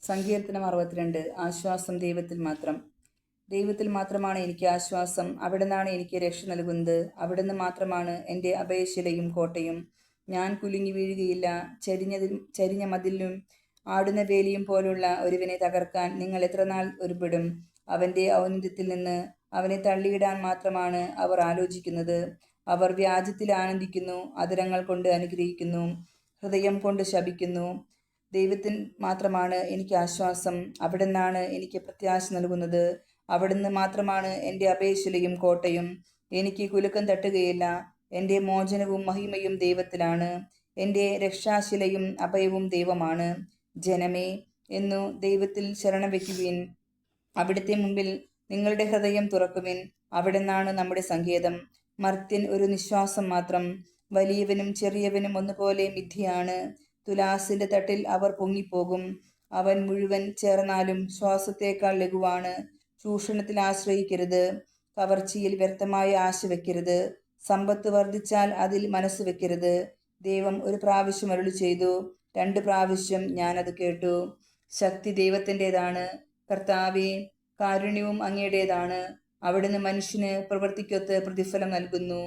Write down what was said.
സങ്കീർത്തനം 62. ആശ്വാസം ദൈവത്തിൽ മാത്രം. ദൈവത്തിൽ മാത്രമാണ് എനിക്ക് ആശ്വാസം. അവിടുന്നാണ് എനിക്ക് രക്ഷ നൽകുന്നത്. അവിടുന്ന് മാത്രമാണ് എൻ്റെ അഭയശിലയും കോട്ടയും. ഞാൻ കുലുങ്ങി വീഴുകയില്ല. ചരിഞ്ഞ മതിലും ആടുന്ന വേലിയും പോലുള്ള ഒരുവനെ തകർക്കാൻ നിങ്ങൾ എത്രനാൾ ഒരുപെടും? അവൻ്റെ ഔന്നത്യത്തിൽ നിന്ന് അവനെ തള്ളിയിടാൻ മാത്രമാണ് അവർ ആലോചിക്കുന്നത്. അവർ വ്യാജത്തിൽ ആനന്ദിക്കുന്നു, അധരങ്ങൾ കൊണ്ട് അനുഗ്രഹിക്കുന്നു, ഹൃദയം കൊണ്ട് ശപിക്കുന്നു. ദൈവത്തിൽ മാത്രമാണ് എനിക്ക് ആശ്വാസം. അവിടുന്നാണ് എനിക്ക് പ്രത്യാശ നൽകുന്നത്. അവിടുന്ന് മാത്രമാണ് എൻ്റെ അഭയശിലയും കോട്ടയും. എനിക്ക് കുലുക്കം തട്ടുകയില്ല. എൻ്റെ മോചനവും മഹിമയും ദൈവത്തിലാണ്. എൻ്റെ രക്ഷാശിലയും അഭയവും ദൈവമാണ്. ജനമേ, എന്നു ദൈവത്തിൽ ശരണം വയ്ക്കുവിൻ. അവിടുത്തെ മുമ്പിൽ നിങ്ങളുടെ ഹൃദയം തുറക്കുവിൻ. അവിടുന്നാണ് നമ്മുടെ സങ്കേതം. മർത്യൻ ഒരു നിശ്വാസം മാത്രം. വലിയവനും ചെറിയവനും ഒന്നുപോലെ മിഥ്യയാണ്. തുലാസിന്റെ തട്ടിൽ അവർ പൊങ്ങിപ്പോകും. അവൻ മുഴുവൻ ചേർന്നാലും ശ്വാസത്തേക്കാൾ ലഘുവാണ്. ചൂഷണത്തിൽ ആശ്രയിക്കരുത്. കവർച്ചയിൽ വ്യർത്ഥമായ ആശ വെക്കരുത്. സമ്പത്ത് വർദ്ധിച്ചാൽ അതിൽ മനസ്സ് വെക്കരുത്. ദൈവം ഒരു പ്രാവശ്യം അരുളി ചെയ്തു, 2 പ്രാവശ്യം ഞാനത് കേട്ടു. ശക്തി ദൈവത്തിൻ്റെതാണ്. കർത്താവേ, കാരുണ്യവും അങ്ങയുടേതാണ്. അവിടുന്ന് മനുഷ്യന് പ്രവൃത്തിക്കൊത്ത് പ്രതിഫലം നൽകുന്നു.